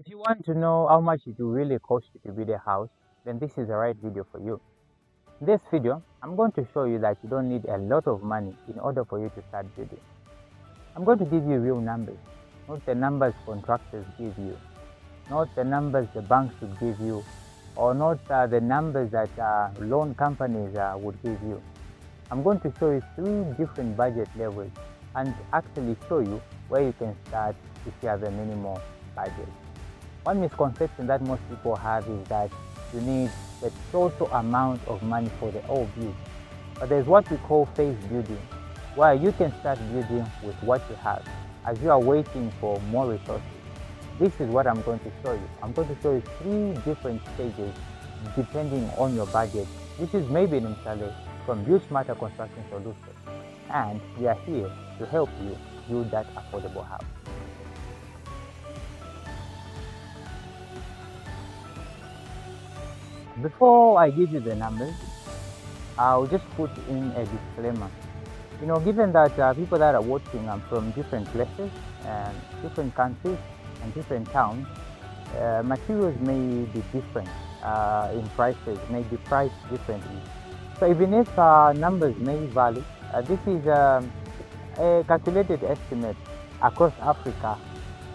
If you want to know how much it will really cost you to build a house, then this is the right video for you. In this video, I'm going to show you that you don't need a lot of money in order for you to start building. I'm going to give you real numbers, not the numbers contractors give you, not the numbers the banks would give you, or not the numbers that loan companies would give you. I'm going to show you 3 different budget levels and actually show you where you can start if you have a minimal budget. One misconception that most people have is that you need the total amount of money for the whole build. But there's what we call phase building, where you can start building with what you have as you are waiting for more resources. This is what I'm going to show you. I'm going to show you 3 different stages depending on your budget. This is maybe Nimsale from BuildSmarter Construction Solutions, and we are here to help you build that affordable house. Before I give you the numbers, I'll just put in a disclaimer. Given that people that are watching are from different places and different countries and different towns, materials may be different in prices, may be priced differently. So even if numbers may vary, this is a calculated estimate across Africa,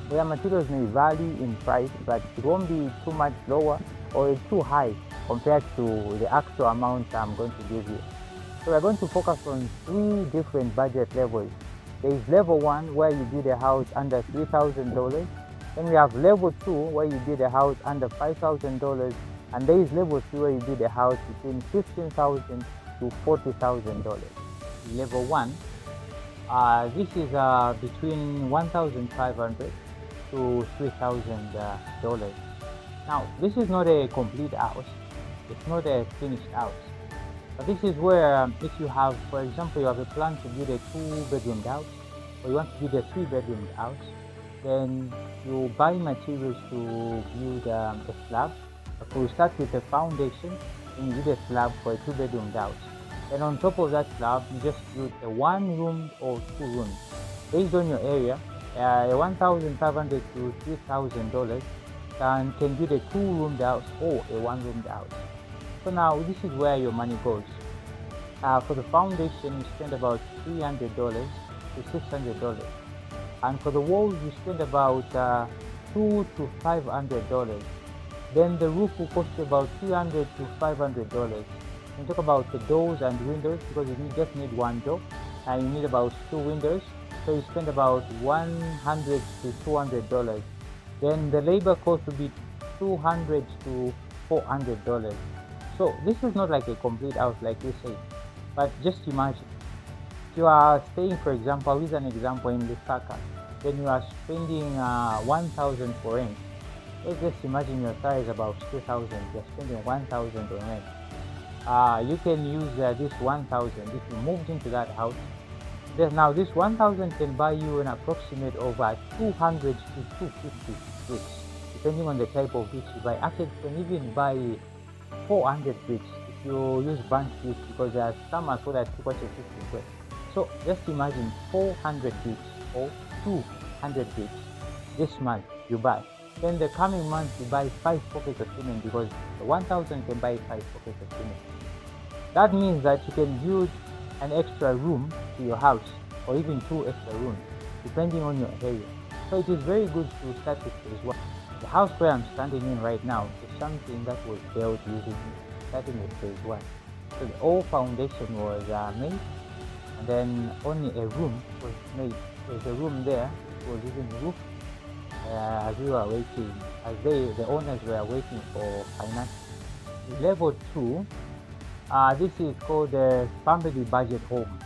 where materials may vary in price, but it won't be too much lower or too high compared to the actual amount I'm going to give you. So we're going to focus on 3 different budget levels. There is level 1 where you build a house under $3,000. Then we have level 2 where you build a house under $5,000. And there is level 3 where you build a house between $15,000 to $40,000. Level 1, this is between $1,500 to $3,000. Now, this is not a complete house. It's not a finished house. But this is where, if you have, for example, you have a plan to build a 2-bedroom house, or you want to build a 3-bedroom house, then you buy materials to build a slab. So you start with a foundation, and you build a slab for a 2-bedroom house. And on top of that slab, you just build a 1-room or 2 rooms. Based on your area, a $1,500 to $3,000 can build a 2-room house or a 1-room house. So now this is where your money goes. For the foundation, you spend about $300 to $600, and for the walls, you spend about $200 to $500. Then the roof will cost you about $300 to $500. You talk about the doors and windows, because you just need 1 door, and you need about 2 windows, so you spend about $100 to $200. Then the labor cost will be $200 to $400. So this is not like a complete house like you say, but just imagine if you are staying, for example, with an example in Lusaka, then you are spending $1,000 for rent. Let's just imagine your salary is about $2,000. You're spending $1,000 on rent. You can use this $1,000 if you moved into that house. Then now this $1,000 can buy you an approximate of 200 to 250 bricks, depending on the type of bricks you buy. Actually, you can even buy 400 bricks if you use bunch bricks, because there are some as well as 250 bricks. So just imagine 400 bricks or 200 bricks this month you buy. Then the coming month you buy 5 pockets of cement, because the 1,000 can buy 5 pockets of cement. That means that you can build an extra room to your house, or even 2 extra rooms, depending on your area. So it is very good to start with phase 1. The house where I'm standing in right now is something that was built using starting with phase 1. So the whole foundation was made, and then only a room was made. There's a room there, it was using the roof, as we were waiting, as the owners were waiting for finance. Level 2, this is called a family budget home.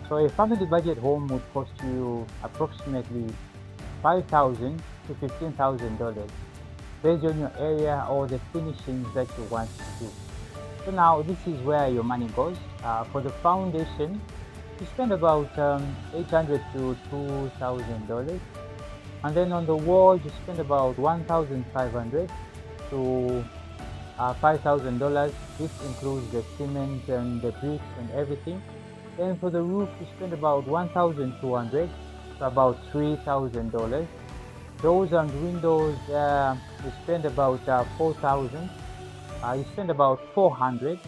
So a family budget home would cost you approximately $5,000 to $15,000, based on your area or the finishings that you want to do. So now this is where your money goes. For the foundation, you spend about $800 to $2,000, and then on the wall you spend about $1,500 to $5,000. This includes the cement and the bricks and everything. Then for the roof, you spend about $1,200 to about $3,000. Doors and windows, you spend about 4,000. You spend about 400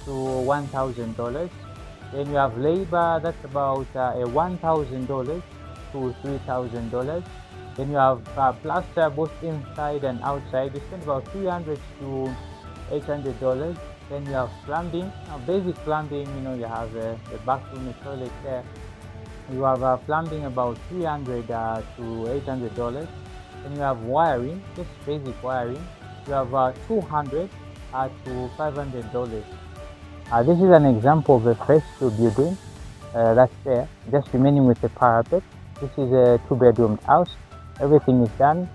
to $1,000. Then you have labor, that's about $1,000 to $3,000. Then you have plaster both inside and outside. You spend about $300 to $800. Then you have plumbing. Now, basic plumbing, you have the bathroom, the toilet there. You have plumbing about $300 to $800. Then you have wiring, just basic wiring. You have $200 to $500. This is an example of a fresh building that's there, just remaining with the parapet. This is a 2-bedroom house. Everything is done.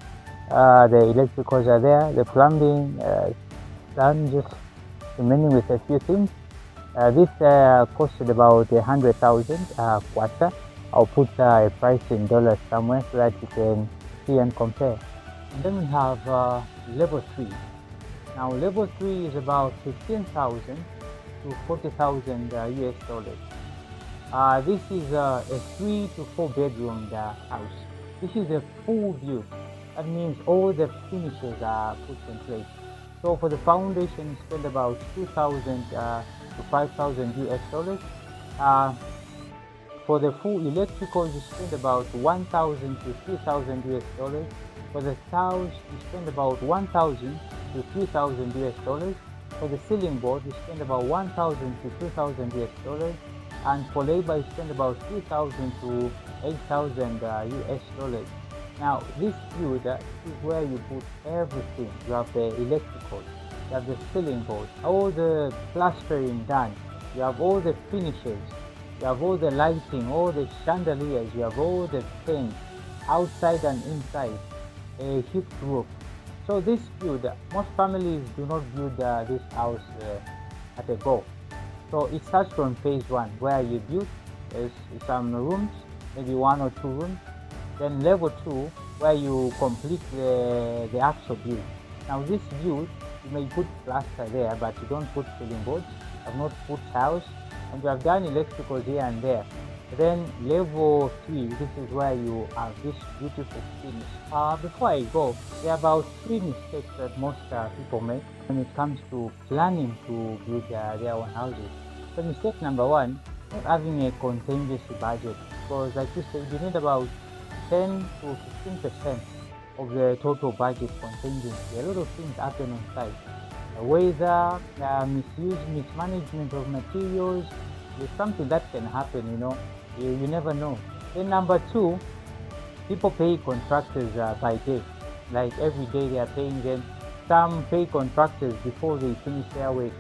The electricals are there. The plumbing done, just remaining with a few things. This costed about 100,000 quarter. I'll put a price in dollars somewhere so that you can see and compare. And then we have level 3. Now level 3 is about 15,000 to 40,000 US dollars. This is a 3 to 4 bedroom house. This is a full build. That means all the finishes are put in place. So for the foundation, you spend about 2,000 to 5,000 US dollars. For the full electrical, you spend about 1,000 to 3,000 US dollars. For the tiles, you spend about 1,000 to 3,000 US dollars. For the ceiling board, you spend about 1,000 to 2,000 US dollars. And for labor, you spend about 3,000 to 8,000 US dollars. Now, this build is where you put everything. You have the electrical, you have the ceiling board, all the plastering done, you have all the finishes, you have all the lighting, all the chandeliers, you have all the paint, outside and inside, a huge roof. So this build, most families do not build this house at a go. So it starts from phase 1, where you build some rooms, maybe 1 or 2 rooms. Then level 2, where you complete the actual build. Now this build, you may put plaster there, but you don't put ceiling boards, you have not put tiles, and you have done electricals here and there. Then level 3, this is where you have this beautiful finish. Before I go, there are about 3 mistakes that most people make when it comes to planning to build their own houses. So mistake number 1, not having a contingency budget, because like you said, you need about 10 to 15% of the total budget contingency. A lot of things happen on site. Weather, misuse, mismanagement of materials, is something that can happen, you never know. Then number 2, people pay contractors by day. Like every day they are paying them. Some pay contractors before they finish their work.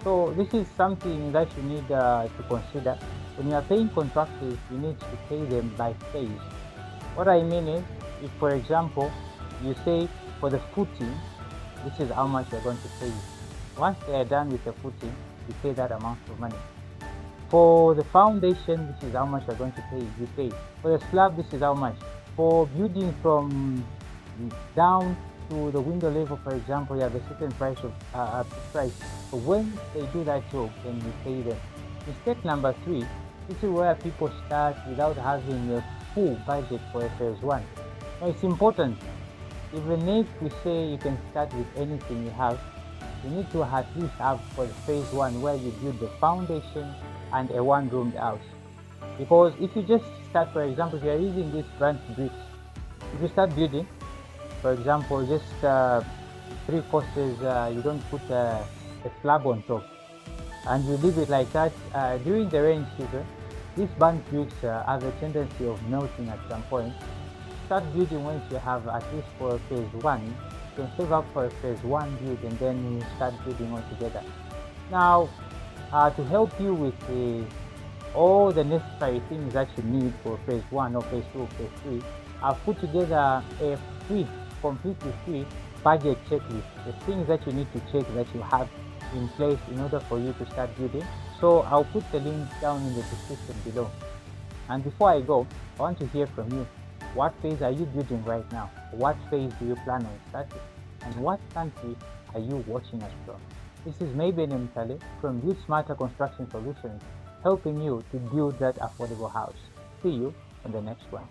So this is something that you need to consider. When you are paying contractors, you need to pay them by phase. What I mean is, if for example, you say for the footing, this is how much they're going to pay you. Once they are done with the footing, you pay that amount of money. For the foundation, this is how much they're going to pay you pay. For the slab, this is how much. For building from down to the window level, for example, you have a certain price of price. So when they do that job, then you pay them. Mistake number 3, this is where people start without having a full budget for a phase 1. Now it's important, even if we say you can start with anything you have, you need to at least have for the phase 1 where you build the foundation and a 1-roomed house. Because if you just start, for example, if you are using these burnt bricks, if you start building, for example, just 3 courses, you don't put a slab on top, and you leave it like that, during the rain season, these burnt bricks have a tendency of melting at some point. Start building once you have at least for phase 1. You can save up for a phase 1 build and then you start building all together. Now, to help you with all the necessary things that you need for phase 1 or phase 2 or phase 3, I've put together a completely free budget checklist. The things that you need to check that you have in place in order for you to start building. So I'll put the link down in the description below. And before I go, I want to hear from you. What phase are you building right now? What phase do you plan on starting? And what country are you watching us from? This is Mayben Mtale from BuildSmarter Construction Solutions, helping you to build that affordable house. See you on the next one.